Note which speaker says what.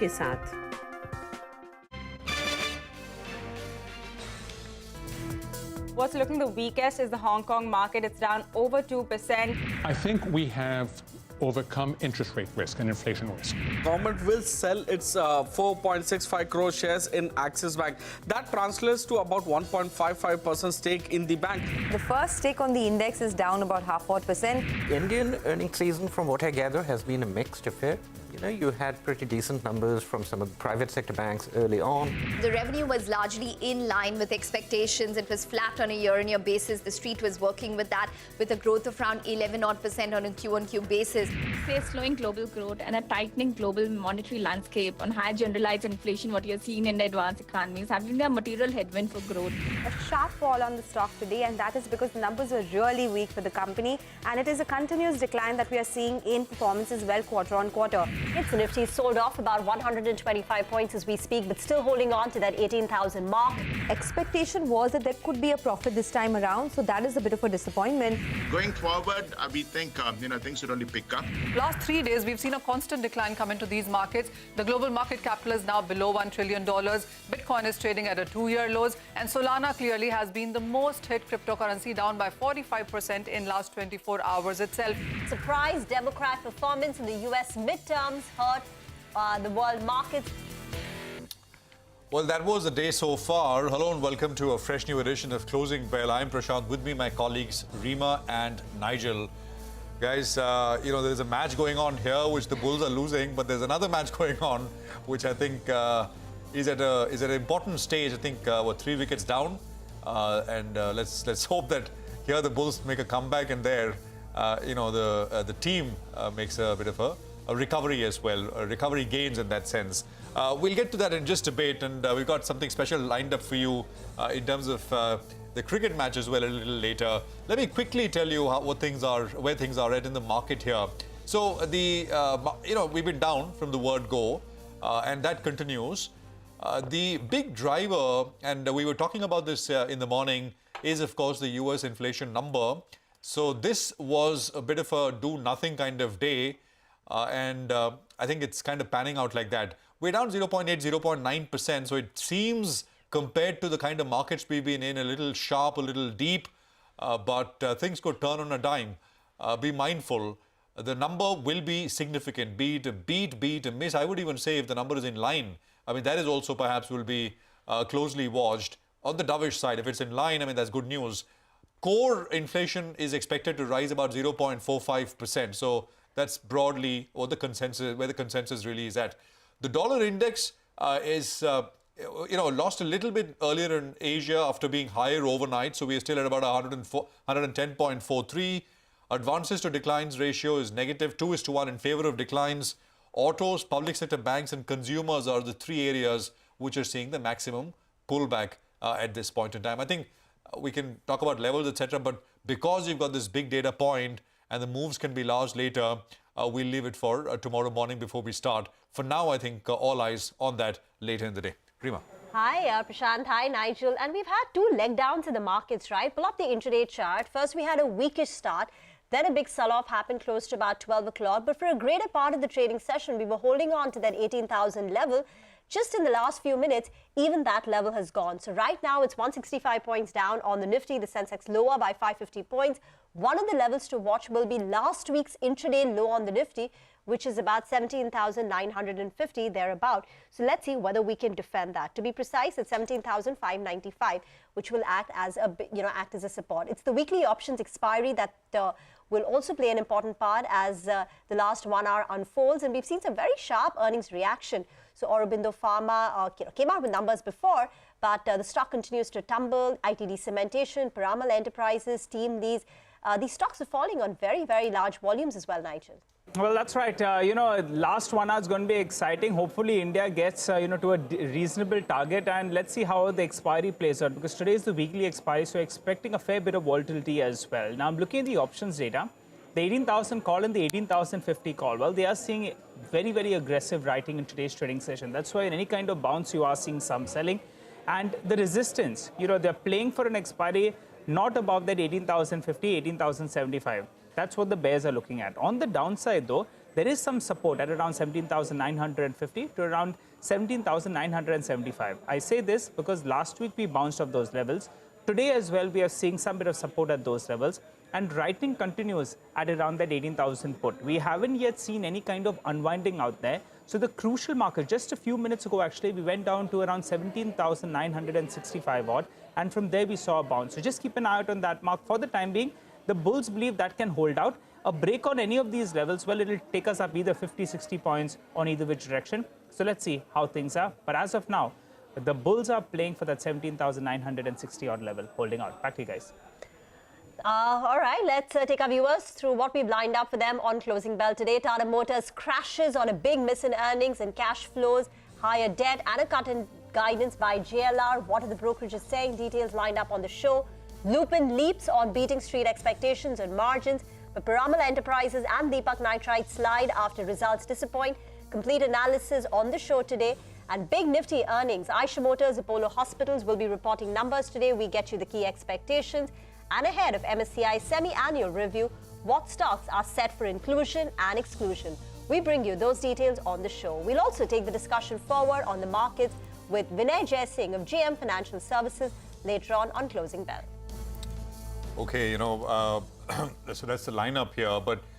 Speaker 1: के साथ।
Speaker 2: What's looking the weakest is the Hong Kong market. It's down over 2%.
Speaker 3: I think we have overcome interest rate risk and inflation risk.
Speaker 4: Government will sell its 4.65 crore shares in Axis Bank. That translates to about 1.55% stake in the bank.
Speaker 5: The first stake on the index is down about 0.5%.
Speaker 6: Indian earnings season, from what I gather, has been a mixed affair. You had pretty decent numbers from some of the private sector banks early on.
Speaker 7: The revenue was largely in line with expectations. It was flat on a year-on-year basis. The street was working with that, with a growth of around 11% on a Q-on-Q basis.
Speaker 8: Face slowing global growth and a tightening global monetary landscape on high generalized inflation, what you're seeing in the advanced economies, having a material headwind for growth.
Speaker 5: A sharp fall on the stock today, and that is because the numbers were really weak for the company, and it is a continuous decline that we are seeing in performance as well quarter on quarter.
Speaker 1: The Nifty sold off about 125 points as we speak, but still holding on to that 18,000 mark.
Speaker 5: Expectation was that there could be a profit this time around, so that is a bit of a disappointment.
Speaker 9: Going forward, we think things should only pick up.
Speaker 10: Last 3 days, we've seen a constant decline come into these markets. The global market capital is now below $1 trillion. Bitcoin is trading at a 2-year lows, and Solana clearly has been the most hit cryptocurrency, down by 45% in last 24 hours itself.
Speaker 1: Surprise Democrat performance in the U.S. midterms hurt the world markets.
Speaker 11: Well, that was the day so far. Hello and welcome to a fresh new edition of Closing Bell. I'm Prashant. With me, my colleagues Rima and Nigel. Guys, there's a match going on here which the Bulls are losing, but there's another match going on which I think is at an important stage. I think 3 wickets down, and let's hope that here the Bulls make a comeback, and there, the team makes a bit of a recovery as well, recovery gains in that sense. We'll get to that in just a bit, and we've got something special lined up for you in terms of the cricket match as well a little later. Let me quickly tell you where things are at in the market here. So we've been down from the word go, and that continues. The big driver, and we were talking about this in the morning, is of course the US inflation number. So this was a bit of a do-nothing kind of day. And I think it's kind of panning out like that. We're down 0.8, 0.9%. So it seems, compared to the kind of markets we've been in, a little sharp, a little deep. But things could turn on a dime. Be mindful. The number will be significant. Be it a beat, be it a miss. I would even say if the number is in line, that is also perhaps will be closely watched. On the dovish side, if it's in line, that's good news. Core inflation is expected to rise about 0.45%. So that's broadly where the consensus really is at. The dollar index is, lost a little bit earlier in Asia after being higher overnight. So we are still at about 110.43. Advances to declines ratio is negative 2:1 in favor of declines. Autos, public sector banks and consumers are the 3 areas which are seeing the maximum pullback at this point in time. I think we can talk about levels, etc. But because you've got this big data point, and the moves can be large later, we'll leave it for tomorrow morning before we start. For now, I think all eyes on that later in the day. Rima.
Speaker 1: Hi, Prashant. Hi, Nigel. And we've had 2 leg downs in the markets, right? Pull up the intraday chart. First, we had a weakish start. Then a big sell-off happened close to about 12 o'clock. But for a greater part of the trading session, we were holding on to that 18,000 level. Just in the last few minutes, even that level has gone. So right now, it's 165 points down on the Nifty. The Sensex lower by 550 points. One of the levels to watch will be last week's intraday low on the Nifty, which is about 17,950 thereabout. So let's see whether we can defend that. To be precise, it's 17,595, which will act as a support. It's the weekly options expiry that will also play an important part as the last 1 hour unfolds, and we've seen some very sharp earnings reaction. So Aurobindo Pharma came out with numbers before, but the stock continues to tumble. ITD Cementation, Piramal Enterprises, Team Lease, these stocks are falling on very, very large volumes as well, Nigel.
Speaker 12: Well, that's right. Last 1 hour is going to be exciting. Hopefully, India gets, to a reasonable target, and let's see how the expiry plays out, because today is the weekly expiry, so expecting a fair bit of volatility as well. Now, I'm looking at the options data. The 18,000 call and the 18,050 call, well, they are seeing very, very aggressive writing in today's trading session. That's why in any kind of bounce, you are seeing some selling. And the resistance, they're playing for an expiry not above that 18,050, 18,075. That's what the bears are looking at. On the downside, though, there is some support at around 17,950 to around 17,975. I say this because last week we bounced off those levels. Today as well, we are seeing some bit of support at those levels. And writing continues at around that 18,000 put. We haven't yet seen any kind of unwinding out there. So the crucial marker, just a few minutes ago, actually, we went down to around 17,965 odd. And from there, we saw a bounce. So just keep an eye out on that mark. For the time being, the bulls believe that can hold out. A break on any of these levels, well, it'll take us up either 50, 60 points on either which direction. So let's see how things are. But as of now, the bulls are playing for that 17,960 odd level, holding out. Back to you guys.
Speaker 1: All right, let's take our viewers through what we've lined up for them on closing bell today. Tata Motors crashes on a big miss in earnings and cash flows, higher debt and a cut in guidance by JLR. What are the brokerages saying? Details lined up on the show. Lupin leaps on beating street expectations and margins, but Piramal Enterprises and Deepak Nitrite slide after results disappoint. Complete analysis on the show today. And big Nifty earnings. Eicher Motors, Apollo Hospitals will be reporting numbers today. We get you the key expectations. And ahead of MSCI's semi-annual review, what stocks are set for inclusion and exclusion. We bring you those details on the show. We'll also take the discussion forward on the markets with Vinay Jaisingh of GM Financial Services later on Closing Bell.
Speaker 11: Okay, so that's the lineup here. But